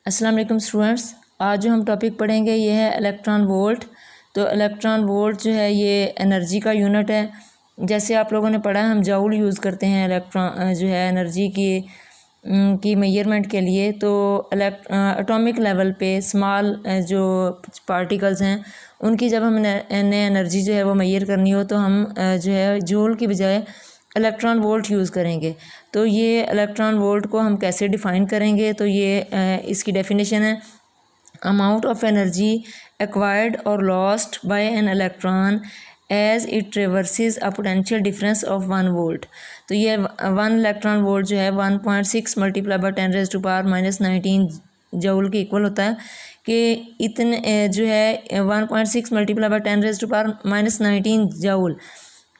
अस्सलाम वालेकुम स्टूडेंट्स। आज जो हम टॉपिक पढ़ेंगे ये है इलेक्ट्रॉन वोल्ट। तो इलेक्ट्रॉन वोल्ट जो है ये एनर्जी का यूनिट है। जैसे आप लोगों ने पढ़ा है हम जाउल यूज़ करते हैं इलेक्ट्रॉन जो है एनर्जी की मेजरमेंट के लिए। तो एटॉमिक लेवल पे स्मॉल जो पार्टिकल्स हैं उनकी जब हमने एनर्जी जो है वो मेजर करनी हो तो हम जो है जूल की बजाय इलेक्ट्रॉन वोल्ट यूज़ करेंगे। तो ये इलेक्ट्रॉन वोल्ट को हम कैसे डिफ़ाइन करेंगे, तो ये इसकी डेफिनेशन है अमाउंट ऑफ एनर्जी एक्वायर्ड और lost by an electron as it traverses a potential difference of 1 volt. तो ये 1 इलेक्ट्रॉन वोल्ट जो है 1.6 मल्टीप्लाई बाय 10⁻⁻⁹ जूल के इक्वल होता है कि इतने जो है 1.6 मल्टीप्लाई बाय 10⁻⁻⁹ जूल,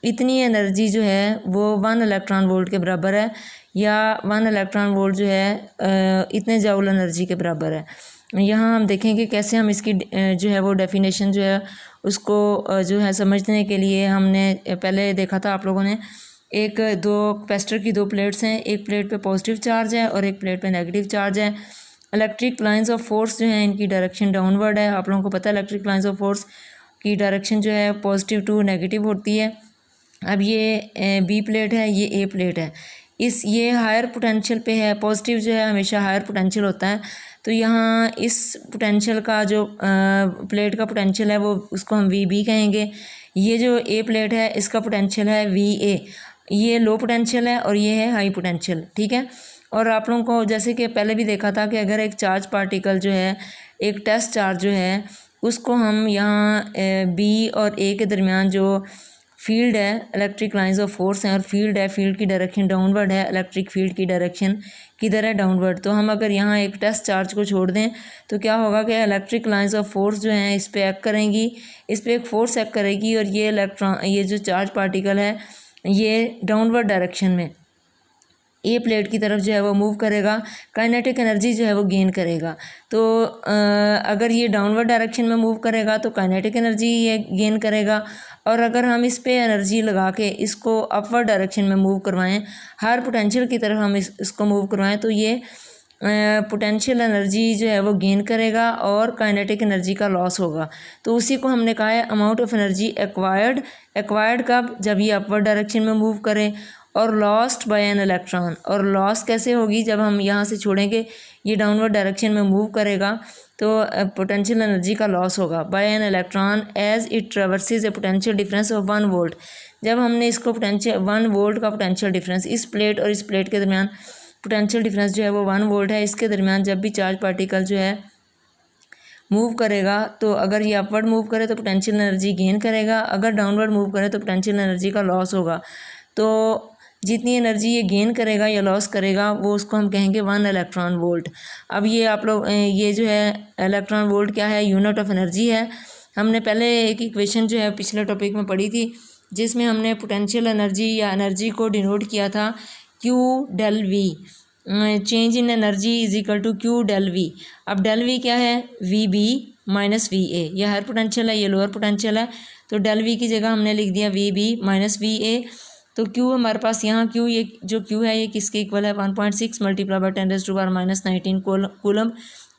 इतनी एनर्जी जो है वो 1 इलेक्ट्रॉन वोल्ट के बराबर है, या 1 इलेक्ट्रॉन वोल्ट जो है इतने जूल एनर्जी के बराबर है। यहाँ हम देखेंगे कैसे हम इसकी जो है वो डेफिनेशन जो है उसको जो है समझने के लिए हमने पहले देखा था आप लोगों ने दो कैपेसिटर की 2 प्लेट्स हैं, एक प्लेट पे पॉजिटिव चार्ज है और एक प्लेट पे नेगेटिव चार्ज है। इलेक्ट्रिक लाइंस ऑफ फोर्स जो है इनकी डायरेक्शन डाउनवर्ड है। आप लोगों को पता है इलेक्ट्रिक लाइंस ऑफ फोर्स की डायरेक्शन जो है पॉजिटिव टू नेगेटिव होती है। अब ये बी प्लेट है, ये ए प्लेट है। ये हायर पोटेंशियल पे है, पॉजिटिव जो है हमेशा हायर पोटेंशियल होता है। तो यहाँ इस पोटेंशियल का जो प्लेट का पोटेंशियल है वो उसको हम वी बी कहेंगे। ये जो ए प्लेट है इसका पोटेंशियल है वी ए, ये लो पोटेंशियल है और ये है हाई पोटेंशियल, ठीक है। और आप लोगों को जैसे कि पहले भी देखा था कि अगर एक चार्ज पार्टिकल जो है एक टेस्ट चार्ज जो है उसको हम यहाँ बी और ए के दरमियान जो फील्ड है, इलेक्ट्रिक लाइंस ऑफ फोर्स हैं और फील्ड है, फील्ड की डायरेक्शन डाउनवर्ड है, इलेक्ट्रिक फील्ड की डायरेक्शन किधर है, डाउनवर्ड। तो हम अगर यहाँ एक टेस्ट चार्ज को छोड़ दें तो क्या होगा कि इलेक्ट्रिक लाइंस ऑफ फोर्स जो हैं इस पर एक्ट करेंगी, इस पर एक फोर्स एक्ट करेगी और ये जो चार्ज पार्टिकल है ये डाउनवर्ड डायरेक्शन में ए प्लेट की तरफ जो है वो मूव करेगा, काइनेटिक एनर्जी जो है वो गेन करेगा। तो अगर ये डाउनवर्ड डायरेक्शन में मूव करेगा तो काइनेटिक एनर्जी ये गेन करेगा, और अगर हम इस पे एनर्जी लगा के इसको अपवर्ड डायरेक्शन में मूव करवाएं, हायर पोटेंशियल की तरफ हम इसको मूव करवाएं, तो ये पोटेंशियल एनर्जी जो है वो गेन करेगा और काइनेटिक एनर्जी का लॉस होगा। तो उसी को हमने कहा है अमाउंट ऑफ एनर्जी एक्वायर्ड कब, जब ये अपवर्ड डायरेक्शन में मूव करे, और लॉस्ट बाय एन इलेक्ट्रॉन। और लॉस कैसे होगी, जब हम यहाँ से छोड़ेंगे ये डाउनवर्ड डायरेक्शन में मूव करेगा तो पोटेंशियल एनर्जी का लॉस होगा by an electron as it traverses a potential difference of 1 volt. जब हमने इसको 1 वोल्ट का पोटेंशियल डिफरेंस, इस प्लेट और इस प्लेट के दरमियान पोटेंशियल डिफरेंस जो है वो 1 वोल्ट है, इसके दरमियान जब भी चार्ज पार्टिकल जो है मूव करेगा तो अगर ये अपवर्ड मूव करे तो पोटेंशियल एनर्जी गेन करेगा, अगर डाउनवर्ड मूव करे तो पोटेंशियल एनर्जी का लॉस होगा। तो जितनी एनर्जी ये गेन करेगा या लॉस करेगा वो उसको हम कहेंगे 1 इलेक्ट्रॉन वोल्ट। अब ये आप लोग ये जो है इलेक्ट्रॉन वोल्ट क्या है, यूनिट ऑफ एनर्जी है। हमने पहले एक इक्वेशन जो है पिछले टॉपिक में पढ़ी थी जिसमें हमने पोटेंशियल एनर्जी या एनर्जी को डिनोट किया था Q del V, change in energy is equal to Q del V. अब डेल वी क्या है, V B minus V A, यह हायर पोटेंशियल है, ये लोअर पोटेंशियल है, तो डेल वी की जगह हमने लिख दिया V B minus V A. तो क्यू हमारे पास यहाँ क्यू, ये जो क्यू है ये किसके इक्वल है, 1.6 मल्टीप्लाई बाय 10⁻⁻⁹ कूलम।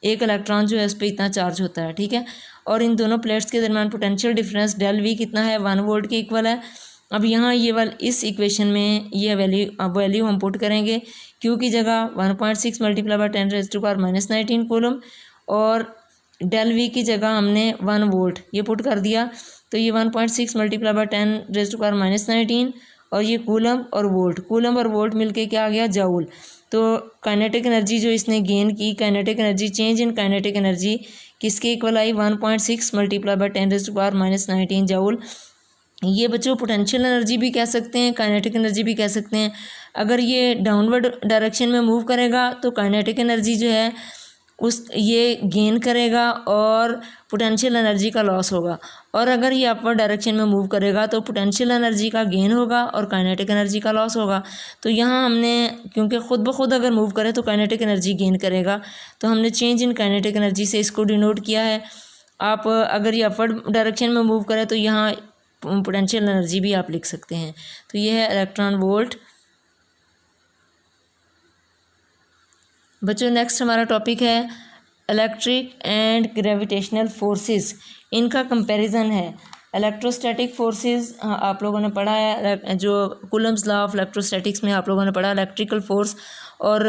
एक इलेक्ट्रॉन जो है उस पर इतना चार्ज होता है, ठीक है। और इन दोनों प्लेट्स के दरमियान पोटेंशियल डिफरेंस डेल वी कितना है, 1 वोल्ट के इक्वल है। अब यहाँ ये इस इक्वेशन में ये वैल्यू हम पुट करेंगे, क्यू की जगह 1.6 मल्टीप्लाई बाय 10⁻⁻⁹ कूलम, और डेल वी की जगह हमने 1 वोल्ट ये पुट कर दिया। तो ये 1.6 मल्टीप्लाई बाय 10⁻⁻⁹ और ये कूलम और वोल्ट मिलके क्या आ गया, जूल। तो काइनेटिक एनर्जी जो इसने गेन की, kinetic energy, change in kinetic energy किसके इक्वल आई, 1.6 मल्टीप्लाई बाय 10⁻⁻⁹ जूल। ये बच्चों पोटेंशियल एनर्जी भी कह सकते हैं, काइनेटिक एनर्जी भी कह सकते हैं। अगर ये डाउनवर्ड डायरेक्शन में मूव करेगा तो काइनेटिक एनर्जी जो है ये गेन करेगा और पोटेंशियल एनर्जी का लॉस होगा, और अगर ये अपवर्ड डायरेक्शन में मूव करेगा तो पोटेंशियल एनर्जी का गेन होगा और काइनेटिक एनर्जी का लॉस होगा। तो यहाँ हमने क्योंकि ख़ुद ब खुद अगर मूव करे तो काइनेटिक एनर्जी गेन करेगा, तो हमने चेंज इन काइनेटिक एनर्जी से इसको डिनोट किया है। आप अगर ये अपवर्ड डायरेक्शन में मूव करे तो यहाँ पोटेंशियल एनर्जी भी आप लिख सकते हैं। तो ये है इलेक्ट्रॉन वोल्ट। बच्चों नेक्स्ट हमारा टॉपिक है इलेक्ट्रिक एंड ग्रेविटेशनल फोर्सेस, इनका कंपैरिजन है। इलेक्ट्रोस्टैटिक फोर्सेस आप लोगों ने पढ़ा है, जो कूलम्स लॉ ऑफ इलेक्ट्रोस्टैटिक्स में आप लोगों ने पढ़ा इलेक्ट्रिकल फोर्स, और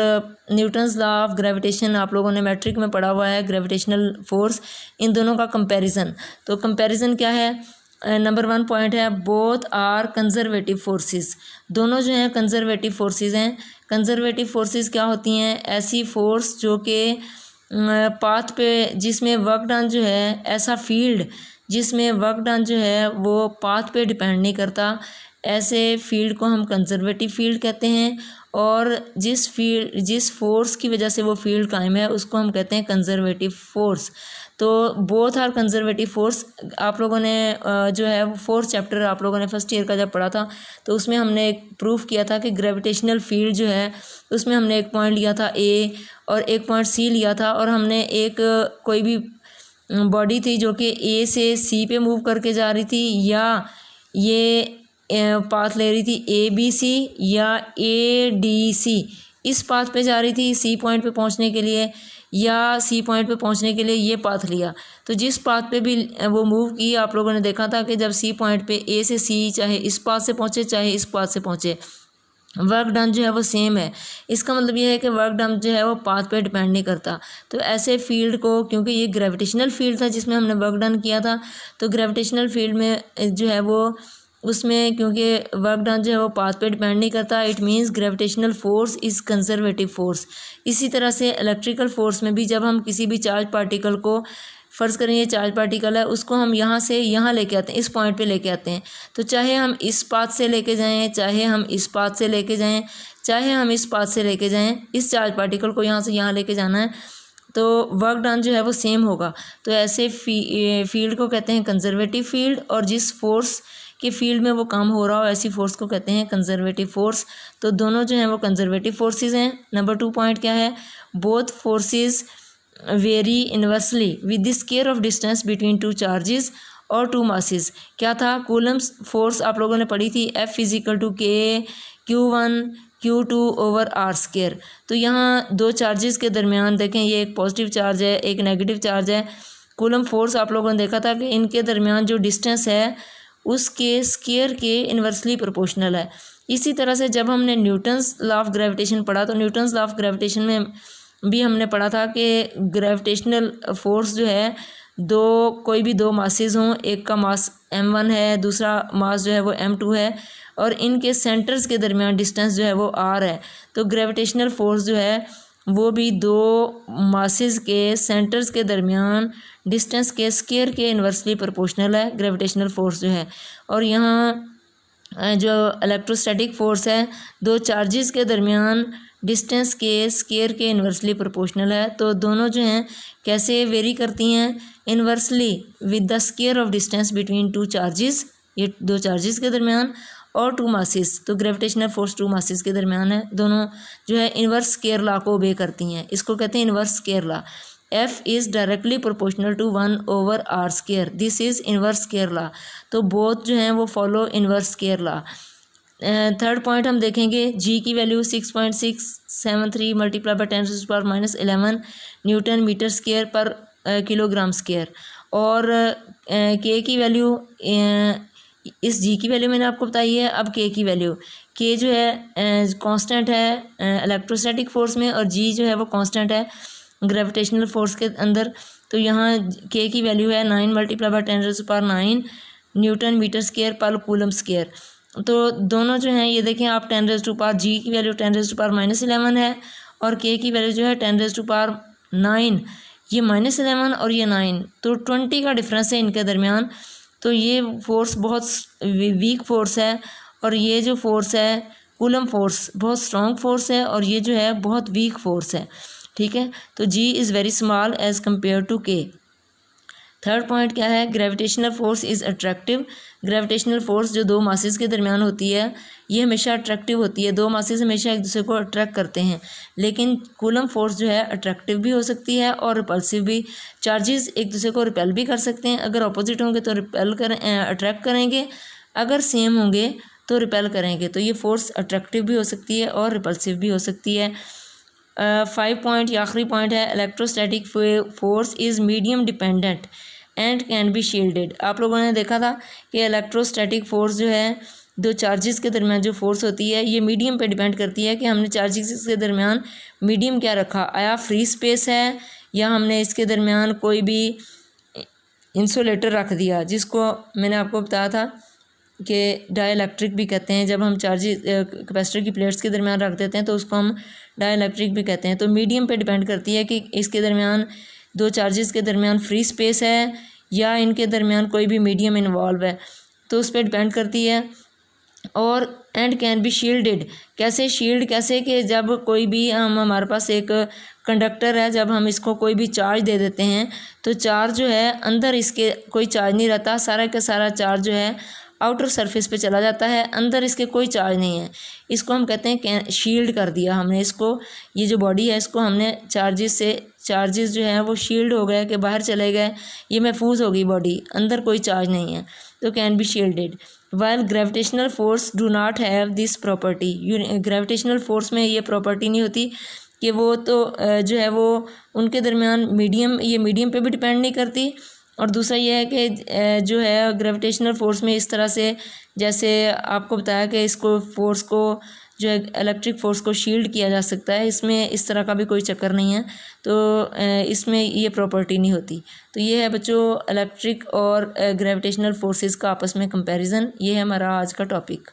न्यूटन्स लॉ ऑफ ग्रेविटेशन आप लोगों ने मैट्रिक में पढ़ा हुआ है ग्रेविटेशनल फोर्स। इन दोनों का कंपैरिजन, तो कंपैरिजन क्या है, नंबर 1 पॉइंट है बोथ आर कंजर्वेटिव फोर्सेस, दोनों जो हैं कंजर्वेटिव फोर्सेस हैं। कंजर्वेटिव फोर्सेस क्या होती हैं, ऐसी फोर्स जो कि पाथ पे जिसमें वर्क डन जो है, ऐसा फील्ड जिसमें वर्क डन जो है वो पाथ पे डिपेंड नहीं करता, ऐसे फील्ड को हम कंजर्वेटिव फील्ड कहते हैं। और जिस फोर्स की वजह से वो फील्ड कायम है उसको हम कहते हैं कंजर्वेटिव फोर्स। तो बोथ आर कंजर्वेटिव फोर्स आप लोगों ने जो है वो 4th चैप्टर आप लोगों ने फर्स्ट ईयर का जब पढ़ा था तो उसमें हमने एक प्रूफ किया था कि ग्रेविटेशनल फील्ड जो है उसमें हमने एक पॉइंट लिया था ए और एक पॉइंट सी लिया था, और हमने एक कोई भी बॉडी थी जो कि ए से सी पे मूव करके जा रही थी, या ये पाथ ले रही थी ए बी सी या ए डी सी, इस पाथ पे जा रही थी सी पॉइंट पे पहुंचने के लिए, या सी पॉइंट पे पहुंचने के लिए ये पाथ लिया। तो जिस पाथ पे भी वो मूव की आप लोगों ने देखा था कि जब सी पॉइंट पे ए से सी चाहे इस पाथ से पहुंचे चाहे इस पाथ से पहुंचे, वर्क डन जो है वो सेम है। इसका मतलब ये है कि वर्क डन जो है वो पाथ पे डिपेंड नहीं करता। तो ऐसे फील्ड को, क्योंकि ये ग्रेविटेशनल फील्ड था जिसमें हमने वर्क डन किया था, तो ग्रेविटेशनल फील्ड में जो है वो उसमें क्योंकि वर्क डन जो है वो पाथ पे डिपेंड नहीं करता, it means gravitational force is conservative force. इसी तरह से इलेक्ट्रिकल फोर्स में भी जब हम किसी भी चार्ज पार्टिकल को, फ़र्ज़ करें ये चार्ज पार्टिकल है, उसको हम यहाँ से यहाँ लेके आते हैं, इस पॉइंट पे लेके आते हैं, तो चाहे हम इस पाथ से लेके जाएं, चाहे हम इस पाथ से लेके जाएं, चाहे हम इस पाथ से लेके जाएं, इस चार्ज पार्टिकल को यहाँ से यहाँ लेके जाना है तो वर्क डन जो है वो सेम होगा। तो ऐसे फील्ड को कहते हैं कंजर्वेटिव फील्ड, और जिस फोर्स के फील्ड में वो काम हो रहा हो ऐसी फोर्स को कहते हैं कंजर्वेटिव फोर्स। तो दोनों जो हैं वो कंजर्वेटिव फोर्सेस हैं। नंबर 2 पॉइंट क्या है, both forces very inversely with the square of distance between 2 charges और 2 मासेस। क्या था, कूलम्स फोर्स आप लोगों ने पढ़ी थी, F = K Q1 Q2 over R square. तो यहाँ 2 चार्जेस के दरमियान देखें, ये एक पॉजिटिव चार्ज है एक नेगेटिव चार्ज है, कूलम फोर्स आप लोगों ने देखा था कि इनके दरमियान जो डिस्टेंस है उसके स्क्वायर के इन्वर्सली प्रोपोर्शनल है। इसी तरह से जब हमने न्यूटन्स लॉ ऑफ ग्रेविटेशन पढ़ा तो न्यूटन्स लॉ ऑफ ग्रेविटेशन में भी हमने पढ़ा था कि ग्रेविटेशनल फोर्स जो है कोई भी दो मासेस हों, एक का मास m1 है, दूसरा मास जो है वो m2 है, और इनके सेंटर्स के दरमियान डिस्टेंस जो है वो r है। तो ग्रेविटेशनल फोर्स जो है वो भी दो मासेस के सेंटर्स के दरमियान डिस्टेंस के स्क्वायर के इन्वर्सली प्रोपोर्शनल है ग्रेविटेशनल फोर्स जो है। और यहाँ जो इलेक्ट्रोस्टैटिक फोर्स है, दो चार्जेस के दरमियान डिस्टेंस के स्क्वायर के इन्वर्सली प्रोपोर्शनल है। तो दोनों जो हैं कैसे वेरी करती हैं, inversely with the square of distance between 2 charges, ये 2 चार्जेस के दरमियान, और 2 मासेस। तो ग्रेविटेशनल फोर्स 2 मासेस के दरमियान है, दोनों जो है इन्वर्स स्क्वायर लॉ को ओबे करती हैं। इसको कहते हैं inverse square law. F is directly proportional to 1 over R square, this is inverse square law. तो बोथ जो हैं वो follow inverse square law. Third point हम देखेंगे, G की value 6.673 multiply by 10⁻⁻11 newton metre square पर किलोग्राम स्क्वायर। और K की वैल्यू, इस G की वैल्यू मैंने आपको बताई है। अब K की वैल्यू, K जो है कांस्टेंट है इलेक्ट्रोस्टैटिक फोर्स में, और G जो है वो कांस्टेंट है ग्रेविटेशनल फोर्स के अंदर। तो यहाँ K की वैल्यू है 9 × 10⁻9 न्यूटन मीटर स्क्वायर पर कूलम स्क्वायर। तो दोनों जो हैं ये देखें आप 10⁻, G की वैल्यू 10⁻⁻11 है, और K की वैल्यू जो है 10⁻9, ये -11 और ये 9, तो 20 का डिफरेंस है इनके दरमियान। तो ये फोर्स बहुत वीक फोर्स है, और ये जो फोर्स है कूलम फोर्स बहुत स्ट्रॉन्ग फोर्स है, और ये जो है बहुत वीक फोर्स है। ठीक है, तो G is very small as compare to K। Third point क्या है, gravitational force is attractive. Gravitational force जो दो मासेस के दरमियान होती है ये हमेशा अट्रैक्टिव होती है, दो मासेस हमेशा एक दूसरे को अट्रैक्ट करते हैं। लेकिन कूलम फोर्स जो है अट्रैक्टिव भी हो सकती है और रिपल्सिव भी। चार्जेस एक दूसरे को रिपेल भी कर सकते हैं, अगर ऑपोजिट होंगे तो अट्रैक्ट करेंगे, अगर सेम होंगे तो रिपेल करेंगे। तो ये फोर्स अट्रैक्टिव भी हो सकती है और रिपल्सिव भी हो सकती है। 5 पॉइंट या आखिरी पॉइंट है, electrostatic force is medium dependent and can be shielded. आप लोगों ने देखा था कि इलेक्ट्रोस्टैटिक फोर्स जो है दो चार्जेस के दरमियान जो फोर्स होती है ये मीडियम पे डिपेंड करती है कि हमने चार्जेस के दरमियान मीडियम क्या रखा, आया फ्री स्पेस है या हमने इसके दरमियान कोई भी इंसुलेटर रख दिया, जिसको मैंने आपको बताया था कि डाइलेक्ट्रिक भी कहते हैं। जब हम चार्जेस कैपेसिटर की प्लेट्स के दरमियान रख देते हैं तो उसको हम डाइलेक्ट्रिक भी कहते हैं। तो मीडियम पे डिपेंड करती है कि इसके दरमियान दो चार्जेस के दरमियान फ्री स्पेस है या इनके दरमियान कोई भी मीडियम इन्वॉल्व है, तो उस पर डिपेंड करती है। और एंड कैन बी शील्डेड, कैसे शील्ड, कैसे कि जब कोई भी हमारे पास एक कंडक्टर है, जब हम इसको कोई भी चार्ज दे देते हैं तो चार्ज जो है अंदर इसके कोई चार्ज नहीं रहता, सारा का सारा चार्ज जो है आउटर सरफेस पे चला जाता है, अंदर इसके कोई चार्ज नहीं है। इसको हम कहते हैं शील्ड कर दिया हमने इसको, ये जो बॉडी है इसको हमने चार्जेस जो है वो शील्ड हो गए कि बाहर चले गए, ये महफूज हो गई बॉडी, अंदर कोई चार्ज नहीं है, तो can be shielded. While gravitational force do not have this property, gravitational force में ये प्रॉपर्टी नहीं होती कि वो तो जो है वो उनके दरमियान मीडियम पे भी डिपेंड नहीं करती। और दूसरा ये है कि जो है ग्रेविटेशनल फोर्स में इस तरह से, जैसे आपको बताया कि इसको फोर्स को जो है इलेक्ट्रिक फोर्स को शील्ड किया जा सकता है, इसमें इस तरह का भी कोई चक्कर नहीं है, तो इसमें ये प्रॉपर्टी नहीं होती। तो ये है बच्चों इलेक्ट्रिक और ग्रेविटेशनल फोर्सेस का आपस में कंपैरिजन, ये है हमारा आज का टॉपिक।